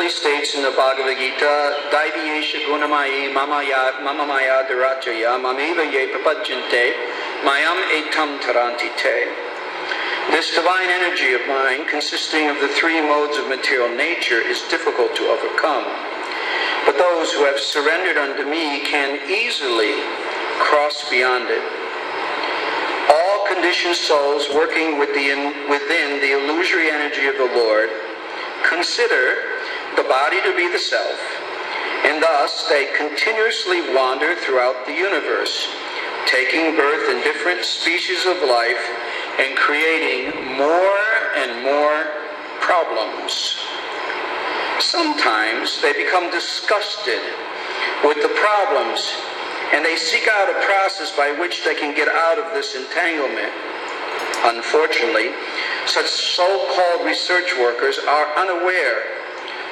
clearly states in the Bhagavad Gita, Daiviyesha gunamayi mamamaya dharachaya mameva ye prapajjante mayam etam taranti te. This divine energy of mine, consisting of the three modes of material nature, is difficult to overcome. But those who have surrendered unto me can easily cross beyond it. All conditioned souls working within the illusory energy of the Lord consider the body to be the self, and thus they continuously wander throughout the universe, taking birth in different species of life and creating more and more problems. Sometimes they become disgusted with the problems and they seek out a process by which they can get out of this entanglement. Unfortunately, such so-called research workers are unaware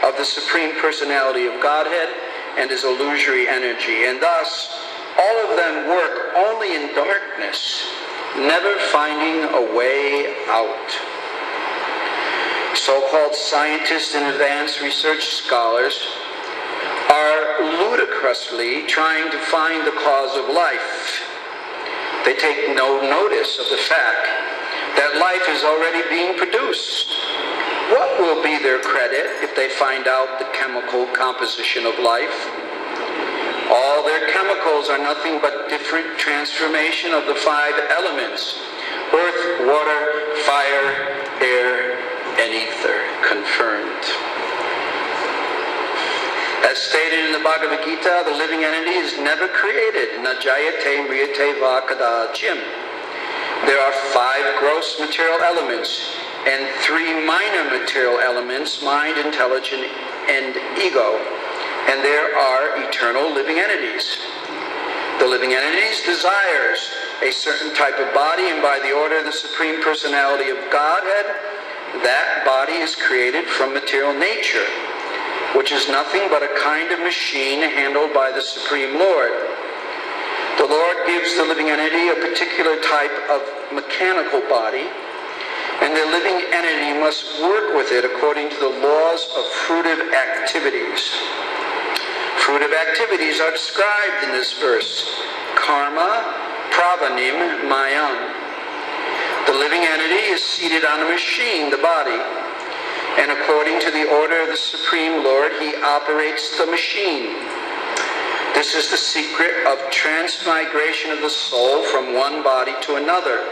of the Supreme Personality of Godhead and His illusory energy, and thus all of them work only in darkness, never finding a way out. So-called scientists and advanced research scholars are ludicrously trying to find the cause of life. They take no notice of the fact that life is already being produced. What will be their credit if they find out the chemical composition of life? All their chemicals are nothing but different transformation of the five elements: earth, water, fire, air, and ether. Confirmed. As stated in the Bhagavad Gita, the living entity is never created. Na jayate mriyate va kadachim. There are five gross material elements and three minor material elements: mind, intelligence, and ego. And there are eternal living entities. The living entities desires a certain type of body, and by the order of the Supreme Personality of Godhead, that body is created from material nature, which is nothing but a kind of machine handled by the Supreme Lord. The Lord gives the living entity a particular type of mechanical body, and the living entity must work with it according to the laws of fruitive activities. Fruitive activities are described in this verse: karma, pravanim, mayam. The living entity is seated on a machine, the body, and according to the order of the Supreme Lord, he operates the machine. This is the secret of transmigration of the soul from one body to another.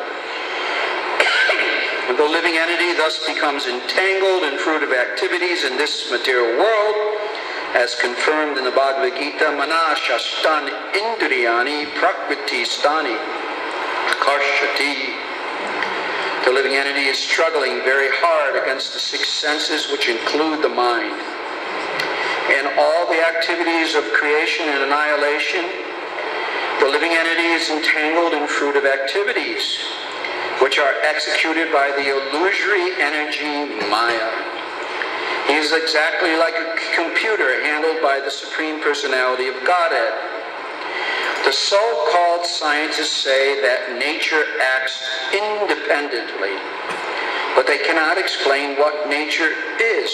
The living entity thus becomes entangled in fruitive activities in this material world, as confirmed in the Bhagavad Gita, Mana Shastan Indriyani Prakriti Stani Karshati. The living entity is struggling very hard against the six senses, which include the mind. In all the activities of creation and annihilation, the living entity is entangled in fruitive activities, which are executed by the illusory energy Maya. He is exactly like a computer handled by the Supreme Personality of Godhead. The so-called scientists say that nature acts independently, but they cannot explain what nature is.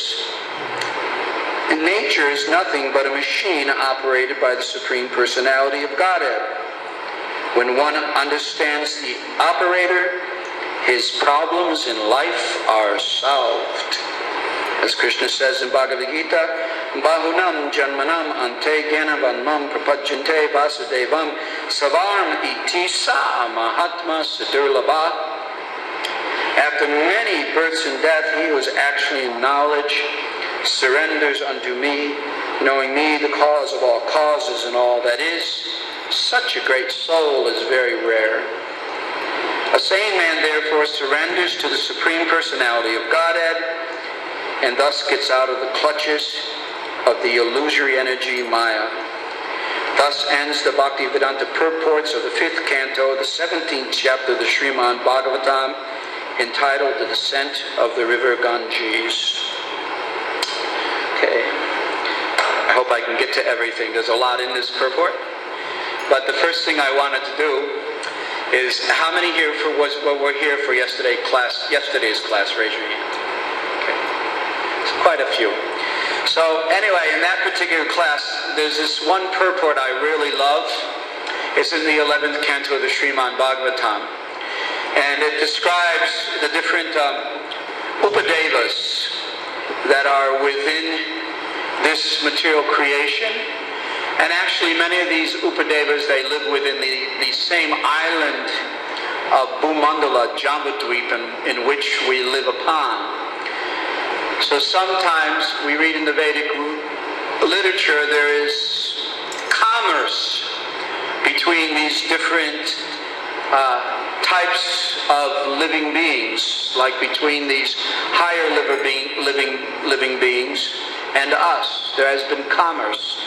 Nature is nothing but a machine operated by the Supreme Personality of Godhead. When one understands the operator, his problems in life are solved. As Krishna says in Bhagavad Gita, Bahunam janmanam ante gyanavanmam prapajjante vasudevam savarm iti sa mahatma sadurlabha. After many births and death, he who is actually in knowledge surrenders unto me, knowing me the cause of all causes and all that is. Such a great soul is very rare. A sane man therefore surrenders to the Supreme Personality of Godhead, and thus gets out of the clutches of the illusory energy Maya. Thus ends the Bhaktivedanta purports of the 5th canto, the 17th chapter of the Srimad Bhagavatam, entitled The Descent of the River Ganges. Okay, I hope I can get to everything. There's a lot in this purport. But the first thing I wanted to do is, how many here were here for yesterday's class? Raise your hand. Quite a few. So anyway, in that particular class, there's this one purport I really love. It's in the 11th canto of the Srimad Bhagavatam. And it describes the different upadevas that are within this material creation. And actually many of these upadevas, they live within the same island of Bhumandala, Jambudweep, in which we live upon. So sometimes we read in the Vedic literature there is commerce between these different types of living beings, like between these higher living beings and us. There has been commerce.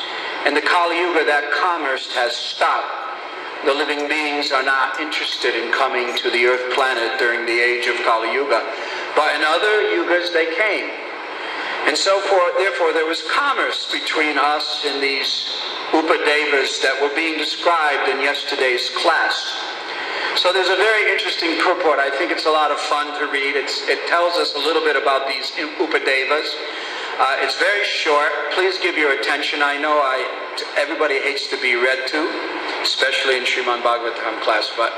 In the Kali Yuga, that commerce has stopped. The living beings are not interested in coming to the earth planet during the age of Kali Yuga. But in other yugas they came. And so forth, therefore there was commerce between us and these upadevas that were being described in yesterday's class. So there's a very interesting purport. I think it's a lot of fun to read. It tells us a little bit about these upadevas. It's very short. Please give your attention. I know everybody hates to be read to, especially in Srimad Bhagavatam class, but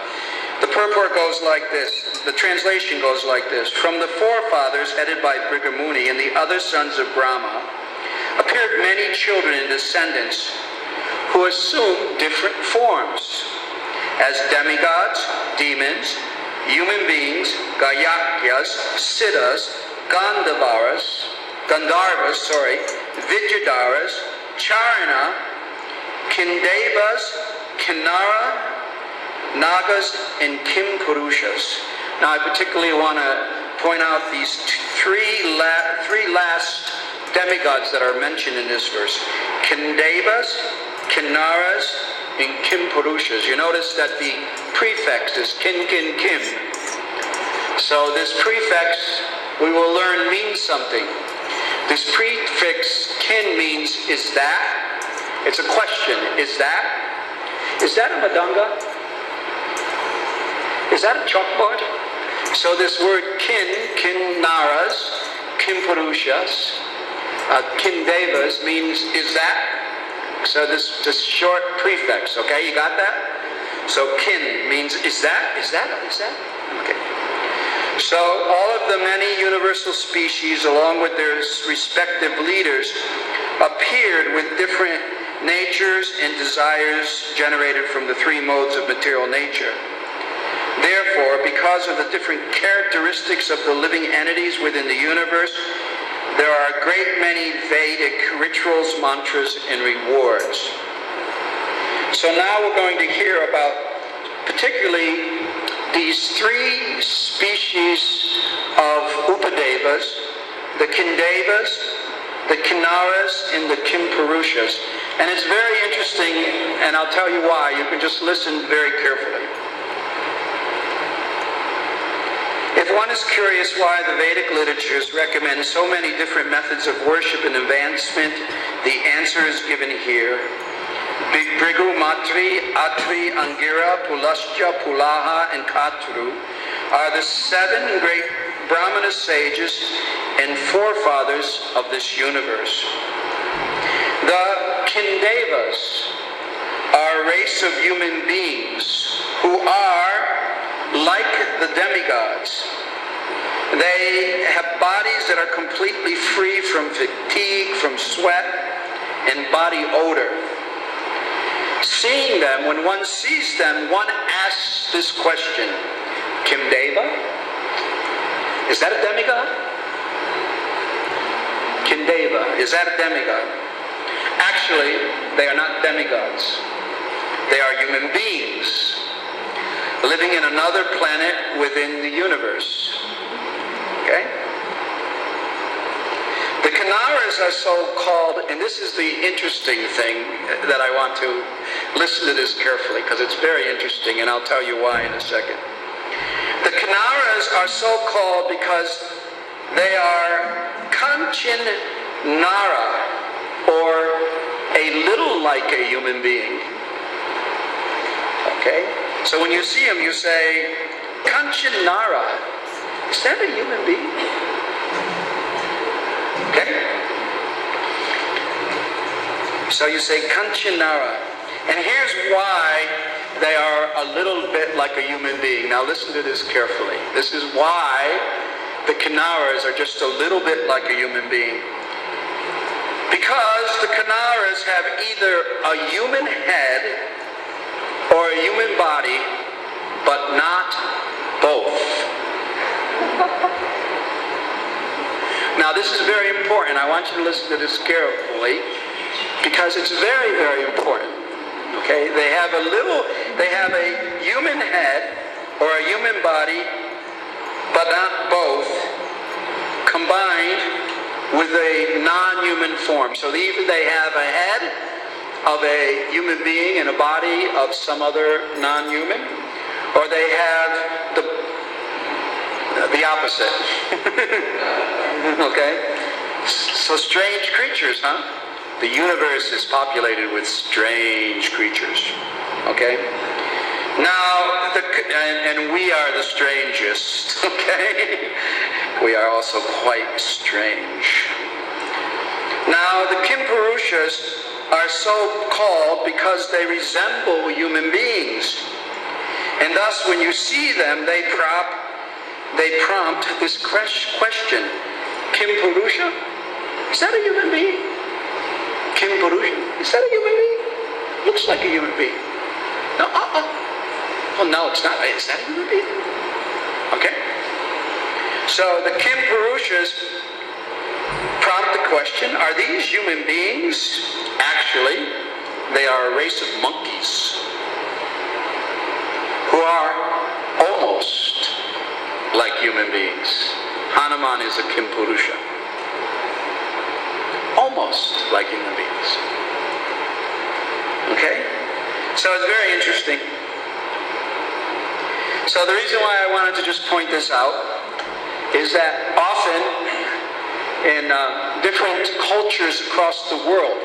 the purport goes like this. The translation goes like this. From the forefathers headed by Brigamuni and the other sons of Brahma appeared many children and descendants who assumed different forms as demigods, demons, human beings, Gayakyas, Siddhas, Gandharvas, Vidyadharas, Charana, Kindevas, Kinnara, Nagas, and Kim Purushas. Now I particularly want to point out these three last demigods that are mentioned in this verse. Kindevas, Kinnaras, and Kim Purushas. You notice that the prefix is Kim. So this prefix, we will learn, means something. This prefix kin means is that. It's a question. Is that a madanga? Is that a chalkboard? So this word kinnaras, kimpurushas, kindevas means is that. So this short prefix, okay, you got that? So kin means is that? Okay. So all of the many universal species, along with their respective leaders, appeared with different natures and desires generated from the three modes of material nature. Therefore, because of the different characteristics of the living entities within the universe, there are a great many Vedic rituals, mantras, and rewards. So now we're going to hear about particularly these three species of upadevas, the Kindevas, the Kinnaras, and the Kimpurushas. And it's very interesting, and I'll tell you why. You can just listen very carefully. If one is curious why the Vedic literatures recommend so many different methods of worship and advancement, the answer is given here. Brigu, Matri, Atri, Angira, Pulascha, Pulaha, and Katru are the 7 great Brahmana sages and forefathers of this universe. The Kindevas are a race of human beings who are like the demigods. They have bodies that are completely free from fatigue, from sweat, and body odor. Seeing them, when one sees them, one asks this question: Kimdeva? Is that a demigod? Kindeva, is that a demigod? Actually, they are not demigods. They are human beings living in another planet within the universe. Okay? The Kinnaras are so called, and this is the interesting thing that I want to listen to this carefully because it's very interesting, and I'll tell you why in a second. The Kinnaras are so called because they are Kanchan Nara, or a little like a human being. Okay? So when you see him, you say, Kanchan Nara, is that a human being? Okay? So you say Kinnara. And here's why they are a little bit like a human being. Now listen to this carefully. This is why the Kinnaras are just a little bit like a human being. Because the Kinnaras have either a human head or a human body, but not both. Now this is very important. I want you to listen to this carefully because it's very, very important. Okay? They have a human head or a human body, but not both, combined with a non-human form. So either they have a head of a human being and a body of some other non-human, or they have the opposite. Okay? So strange creatures, huh? The universe is populated with strange creatures. Okay? Now, and we are the strangest, okay? We are also quite strange. Now, the Kimpurushas are so called because they resemble human beings. And thus, when you see them, they prompt this question. Kimpurusha? Is that a human being? Kimpurusha? Is that a human being? Looks like a human being. No, oh no, it's not. Is that a human being? Okay? So the Kimpurushas prompt the question, are these human beings? Actually, they are a race of monkeys who are almost like human beings. Hanuman is a Kimpurusha. Almost like human beings. Okay? So it's very interesting. So the reason why I wanted to just point this out is that often in different cultures across the world,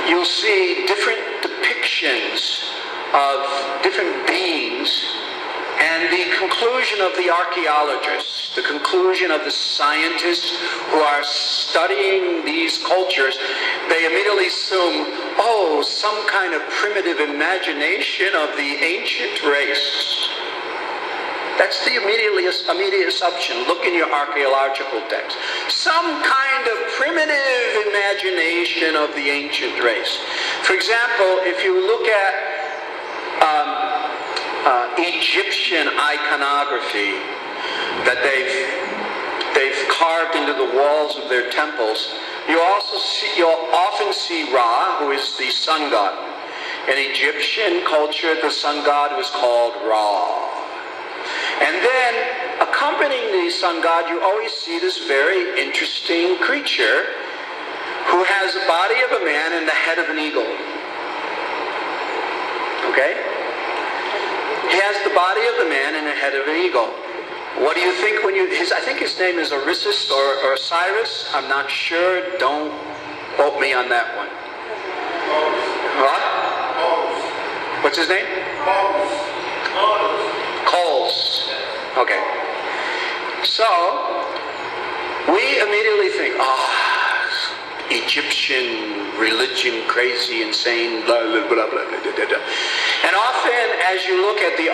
you'll see different depictions of different beings, and the conclusion of the archaeologists, the conclusion of the scientists who are studying these cultures, they immediately assume, oh, some kind of primitive imagination of the ancient race. That's the immediate assumption. Look in your archaeological text. Some kind of primitive imagination of the ancient race. For example, if you look at Egyptian iconography that they've carved into the walls of their temples, you'll often see Ra, who is the sun god. In Egyptian culture, the sun god was called Ra. And then, accompanying the sun god, you always see this very interesting creature who has the body of a man and the head of an eagle. Okay? He has the body of the man and the head of an eagle. What do you think when you... I think his name is Orisis or Osiris. I'm not sure. Don't quote me on that one. What? What's his name? Coles. Okay. So, we immediately think, Egyptian religion, crazy, insane, blah, blah, blah, blah, blah, blah, blah. And often, as you look at the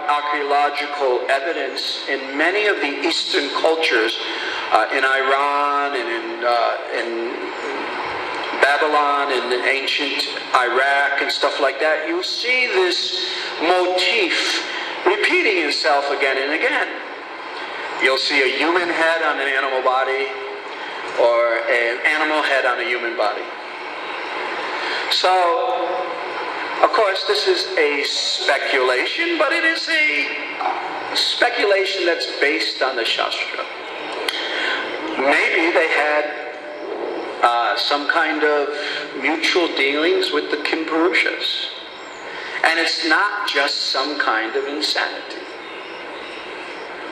archaeological evidence in many of the Eastern cultures, in Iran and in Babylon and in ancient Iraq and stuff like that, you see this motif repeating itself again and again. You'll see a human head on an animal body, or an animal head on a human body. So, of course, this is a speculation, but it is a speculation that's based on the Shastra. Maybe they had some kind of mutual dealings with the Kimpurushas. And it's not just some kind of insanity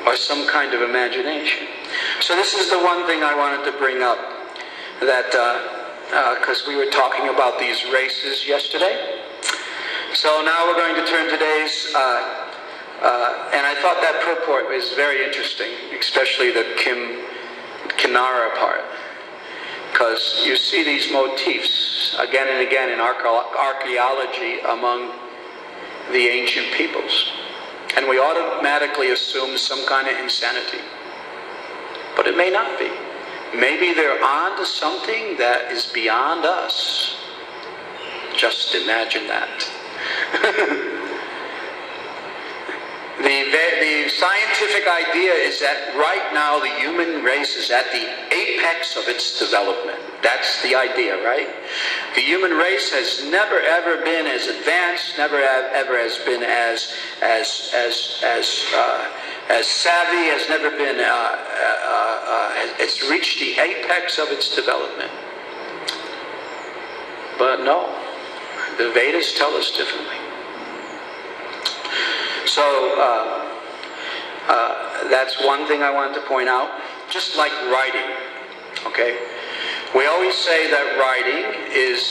or some kind of imagination. So this is the one thing I wanted to bring up, that because we were talking about these races yesterday. So now we're going to turn today's, and I thought that purport was very interesting, especially the Kinnara part. because you see these motifs again and again in archaeology among the ancient peoples. And we automatically assume some kind of insanity. But it may not be. Maybe they're on to something that is beyond us. Just imagine that. The scientific idea is that right now the human race is at the apex of its development. That's the idea, right? The human race has never ever been as advanced, never ever has been as savvy, has never been. It's reached the apex of its development. But no, the Vedas tell us differently. So that's one thing I wanted to point out. Just like writing, okay? We always say that writing is